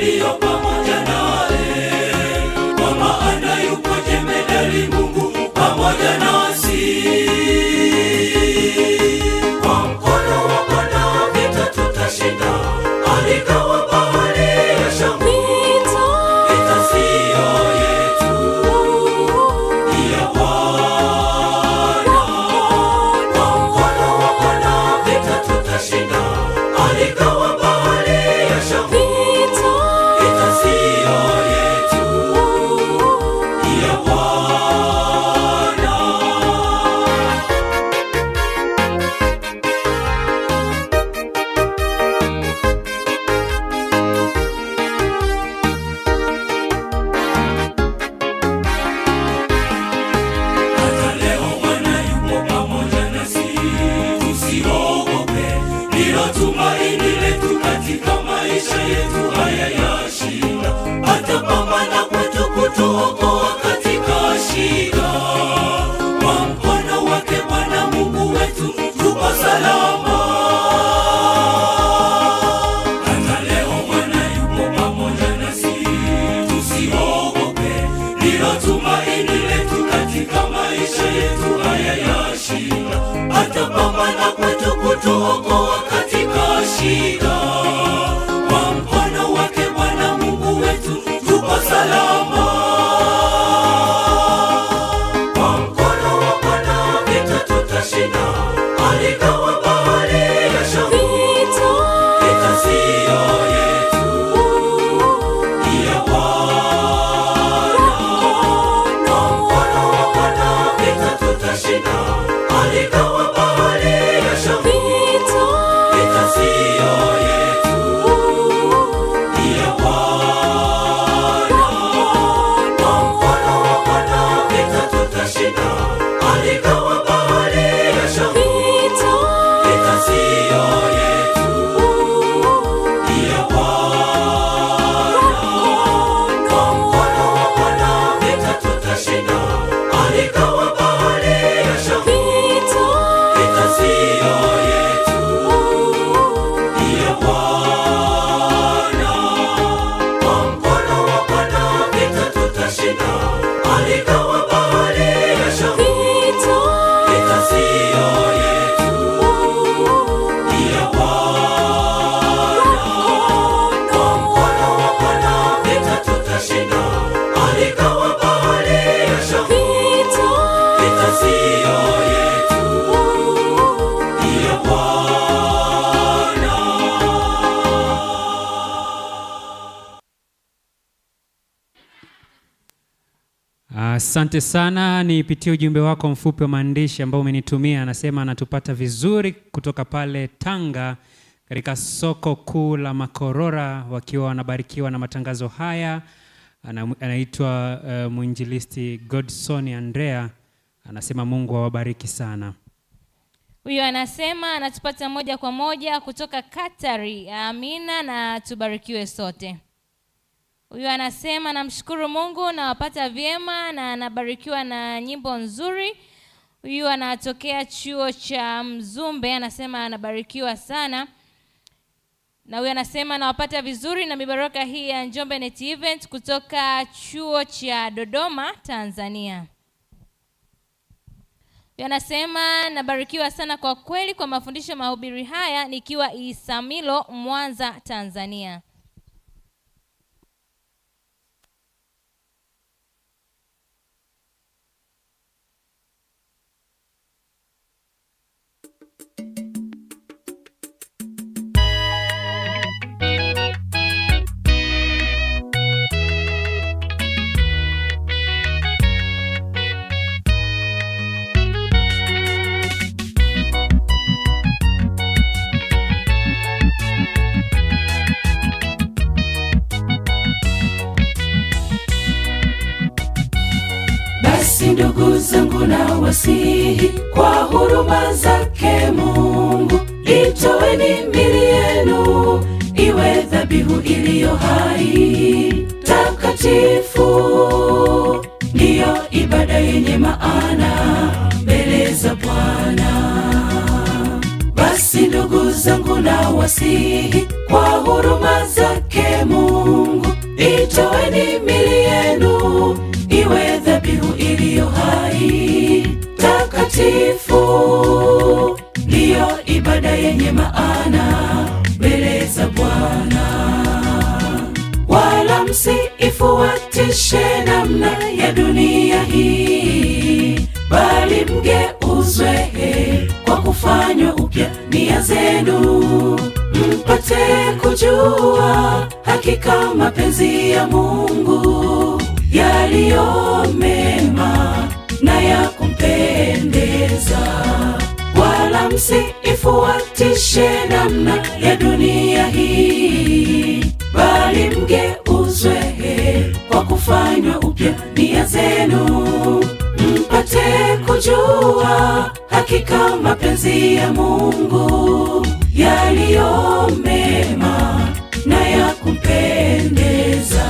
walio pamoja naye, kwa maana yupo jemedari Mungu pamoja nasi. Kwa mkono wa Bwana vita tutashinda, aligawa bahari ya Shamu. Vita siyo yetu, ni ya Bwana. Kwa mkono wa Bwana vita tutashinda, aligawa bahari ya Shamu. Vita siyo yetu, ni ya Bwana. Hata leo Bwana yupo pamoja nasi, tusiogope, ndilo tumaini letu katika maisha yetu haya ya shida. Atapambana kwetu kutuokoa katika shida. Kwa mkono wake Bwana Mungu wetu tuko salama. Hata leo Bwana yupo pamoja nasi, tusiogope, ndilo tumaini letu katika maisha yetu haya ya shida. Atapambana kwetu kutuokoa katika shida. Kwa mkono wake Bwana Mungu wetu tuko salama. Kwa mkono wa Bwana vita tutashinda, aligawa bahari ya Shamu. Vita siyo yetu, ni ya Bwana. Kwa mkono wa Bwana vita tutashinda, aligawa bahari ya Shamu. Vita siyo yetu, ni ya Bwana. Kwa mkono wa Bwana vita tutashinda, aligawa bahari ya Shamu. Vita siyo yetu, ni ya Bwana. Kwa mkono wa Bwana vita tutashinda, aligawa bahari ya Shamu. Vita siyo yetu, ni ya Bwana. Kwa mkono wa Bwana vita tutashinda, aligawa bahari ya Shamu. Vita siyo yetu, ni ya Bwana. Kwa mkono wa Bwana vita tutashinda, aligawa bahari ya Shamu. Vita siyo yetu, ni ya Bwana. Asante sana. Nipitie ujumbe wako mfupi wa maandishi ambao umenitumia. Anasema anatupata vizuri kutoka pale Tanga katika soko kuu la Makorora, wakiwa wanabarikiwa na matangazo haya. Anaitwa mwinjilisti Godson Andrea. Anasema Mungu awabariki sana. Huyo anasema anatupata moja kwa moja kutoka Katari. Amina na tubarikiwe sote. Huyo anasema namshukuru Mungu na wapata vyema na anabarikiwa na nyimbo nzuri. Huyo anatokea chuo cha Mzumbe, anasema anabarikiwa sana. Na huyo anasema nawapata vizuri na mibaraka hii ya Njombe Net Event kutoka chuo cha Dodoma, Tanzania. Huyo anasema nabarikiwa sana kwa kweli kwa mafundisho mahubiri haya nikiwa Isamilo, Mwanza, Tanzania. Ndugu zangu na wasihi kwa huruma zake Mungu, itoeni miili yenu iwe dhabihu iliyo hai, takatifu, ndiyo ibada yenye maana mbele za Bwana. Basi ndugu zangu na wasihi kwa huruma zake Mungu, itoeni miili yenu iwe dhabihu iliyo hai, takatifu, ndiyo ibada yenye maana mbele za Bwana. Wala msiifuatishe namna ya dunia hii, bali mgeuzwe kwa kufanywa upya nia zenu, mpate kujua hakika mapenzi ya Mungu, yaliyo mema na ya kumpendeza. Wala msiifuatishe namna ya dunia hii, bali mgeuzwe kwa kufanywa upya nia zenu, mpate kujua hakika mapenzi ya Mungu, yaliyo mema na ya kumpendeza.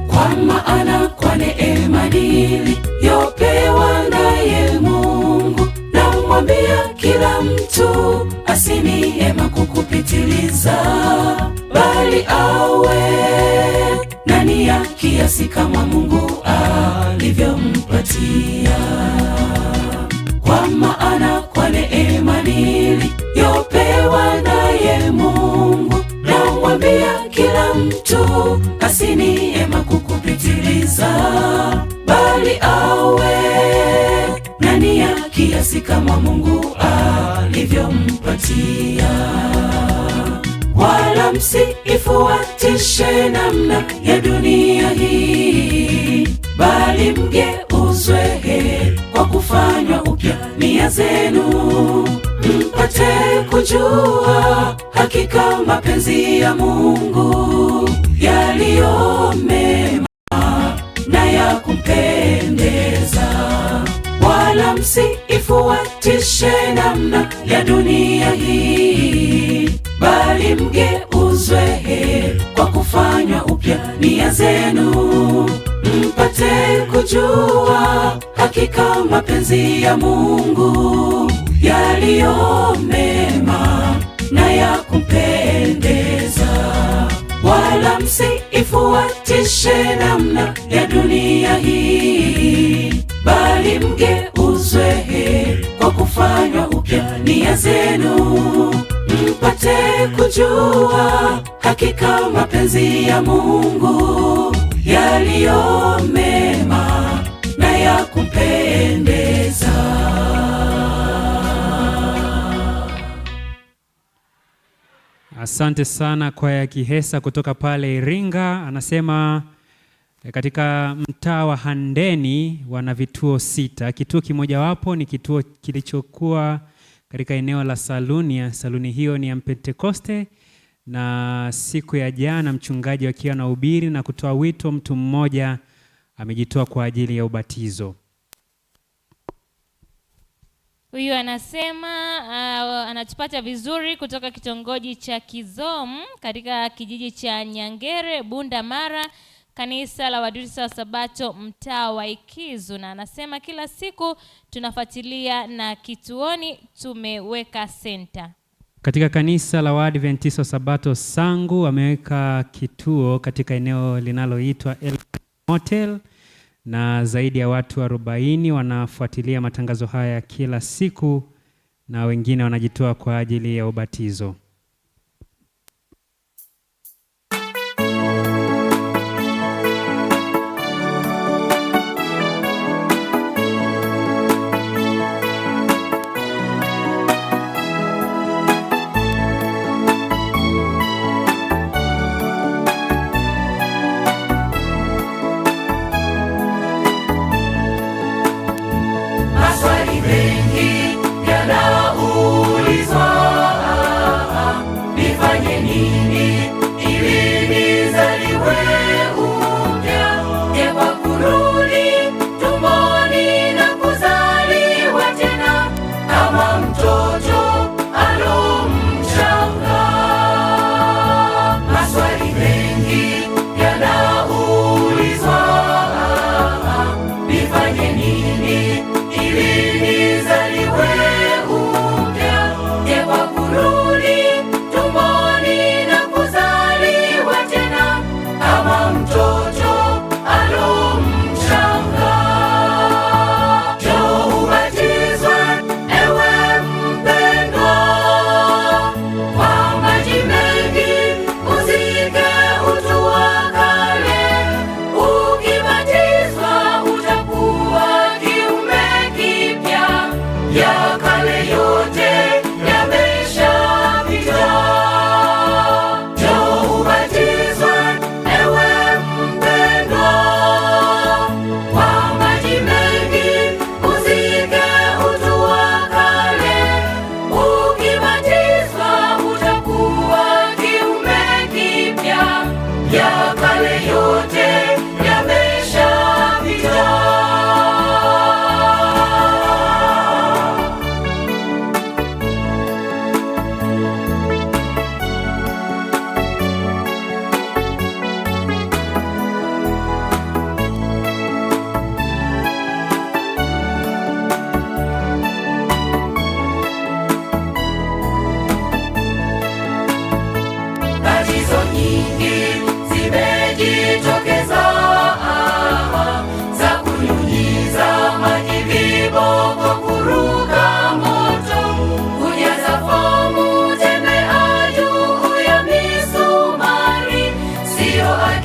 Kwa maana kwa neema niliyopewa naye Mungu, namwambia kila mtu asinihema kukupitiliza, bali awe na nia kiasi kama Mungu alivyompatia. Kwa maana kwa neema niliyopewa naye Mungu, namwambia kila mtu asinihema kukupitiliza, bali awe na nia kiasi kama Mungu alivyompatia. Wala msiifuatishe namna ya dunia hii, bali mgeuzwe kwa kufanywa upya nia zenu, mpate kujua hakika mapenzi ya Mungu, yaliyo mema na ya kumpendeza. Wala msiifuatishe namna ya dunia hii, bali mgeuzwe kwa kufanywa upya nia zenu, mpate kujua hakika mapenzi ya Mungu, yaliyo mema na ya kumpendeza. Wala msiifuatishe namna ya dunia hii, bali mgeuzwe kwa kufanywa upya nia zenu, mpate kujua hakika mapenzi ya Mungu, yaliyo mema na ya kumpendeza. Asante sana kwaya ya Kihesa kutoka pale Iringa. Anasema katika mtaa wa Handeni wana vituo 6. Kituo kimojawapo ni kituo kilichokuwa katika eneo la Salunia. Saluni hiyo ni ya Pentekoste, na siku ya jana mchungaji akiwa na ubiri na kutoa wito, mtu mmoja amejitoa kwa ajili ya ubatizo. Huyu anasema anatupata vizuri kutoka kitongoji cha Kizom katika kijiji cha Nyangere, Bunda Mara, kanisa la Waadventista wa Sabato mtaa wa Ikizu, na anasema kila siku tunafuatilia na kituoni tumeweka center. Katika kanisa la Waadventista wa Sabato Sangu ameweka kituo katika eneo linaloitwa El Motel, na zaidi ya watu 40 wanafuatilia matangazo haya kila siku, na wengine wanajitoa kwa ajili ya ubatizo. Maswali mengi yanaulizwa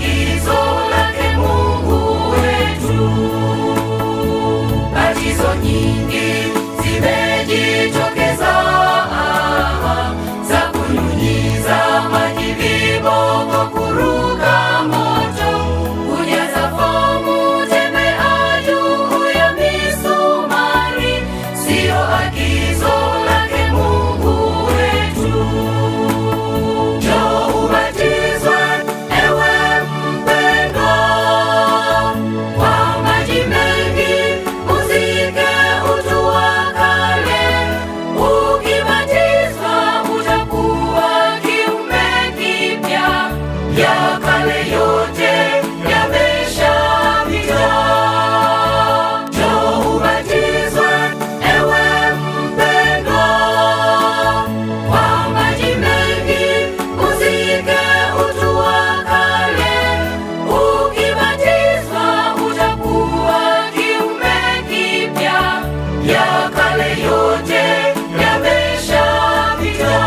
agizo lake Mungu wetu. Batizo nyingi zimejitokeza za kunyunyiza maji, viboko, kuruka moto, kujaza fomu, tembea juu ya misumari, sio agizo lake Mungu wetu. Njoo ubatizwe ewe mpendwa, kwa maji mengi uzike utu wa kale. Ukibatizwa utakuwa kiumbe kipya, ya kale yote yameshapita. Njoo ubatizwe ewe mpendwa, kwa maji mengi uzike utu wa kale. Ukibatizwa utakuwa kiumbe kipya, ya kale yote yameshapita.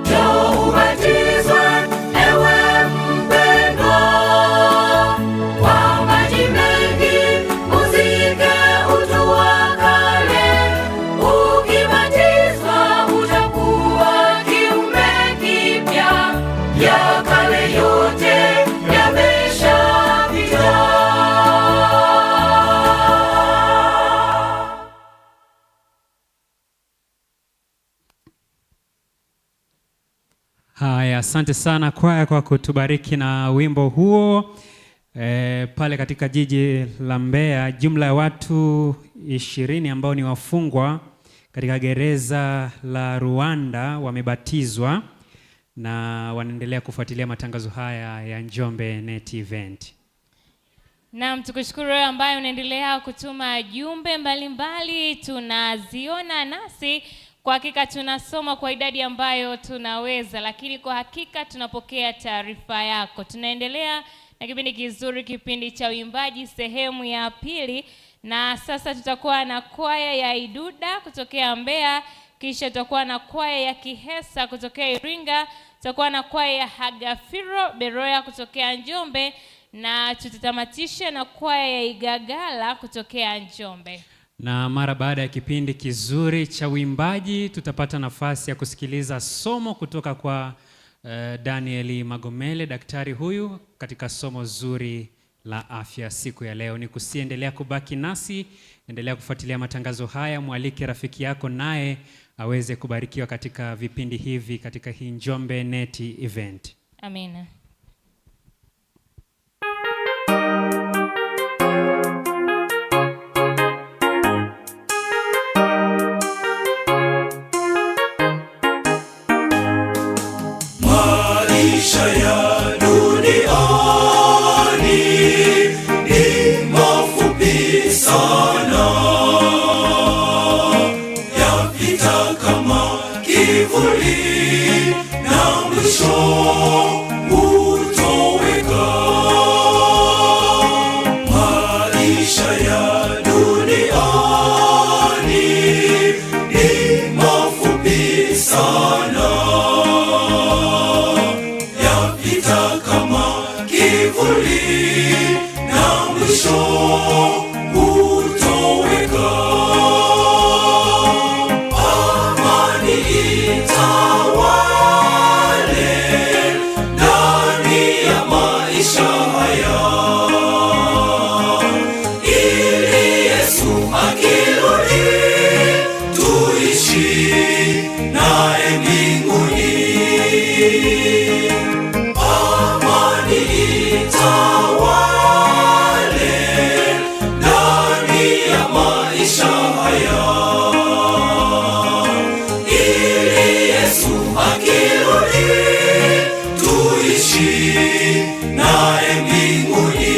Njoo ubatizwe ewe mpendwa, kwa maji mengi uzike utu wa kale. Ukibatizwa utakuwa kiumbe kipya, ya kale yote yameshapita. Haya, asante sana kwaya kwa kutubariki na wimbo huo. Pale katika jiji la Mbeya, jumla ya watu 20 ambao ni wafungwa katika gereza la Rwanda wamebatizwa na wanaendelea kufuatilia matangazo haya ya Njombe Net Event. Naam, tukushukuru wewe ambaye unaendelea kutuma jumbe mbalimbali, tunaziona nasi kwa hakika tunasoma kwa idadi ambayo tunaweza, lakini kwa hakika tunapokea taarifa yako. Tunaendelea na kipindi kizuri, kipindi cha uimbaji sehemu ya pili, na sasa tutakuwa na kwaya ya Iduda kutokea Mbeya, kisha tutakuwa na kwaya ya Kihesa kutokea Iringa, tutakuwa na kwaya ya Hagafiro Beroya kutokea Njombe, na tutatamatisha na kwaya ya Igagala kutokea Njombe. Na mara baada ya kipindi kizuri cha uimbaji tutapata nafasi ya kusikiliza somo kutoka kwa Danieli Magomele, daktari huyu, katika somo zuri la afya siku ya leo. Ni kusiendelea kubaki nasi, endelea kufuatilia matangazo haya, mwalike rafiki yako naye aweze kubarikiwa katika vipindi hivi katika hii Njombe Net Event. Amina. Maisha ya duniani ni mafupi sana, yapita kama kivuli na mwisho hutoweka. Maisha ya duniani ni mafupi sana, yapita kama kivuli na mwisho hutoweka. Amani itawale ndani ya maisha haya, ili Yesu akirudi tuishi naye mbinguni. Amani itawale ndani ya maisha haya, ili Yesu akirudi tuishi naye mbinguni.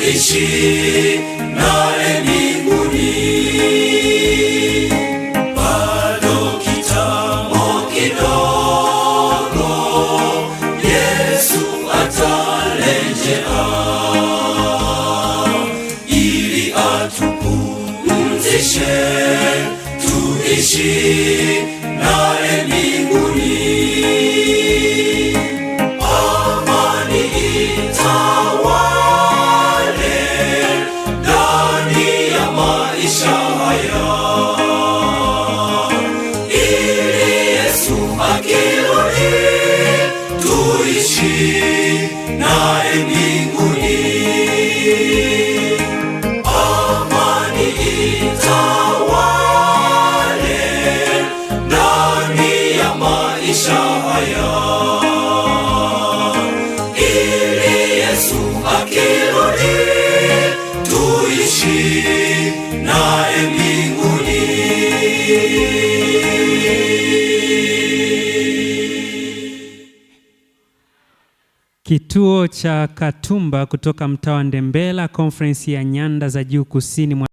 tuishi naye mbinguni. Bado kitambo kidogo, Yesu atarejea ili atupumzishe, tuishi naye mbinguni. Amani itawale ndani ya maisha haya, ili Yesu akirudi tuishi naye mbinguni. Amani itawale ndani ya maisha haya, ili Yesu akirudi tuishi naye mbinguni. Kituo cha Katumba kutoka mtaa wa Ndembela, Conference ya Nyanda za Juu Kusini mwa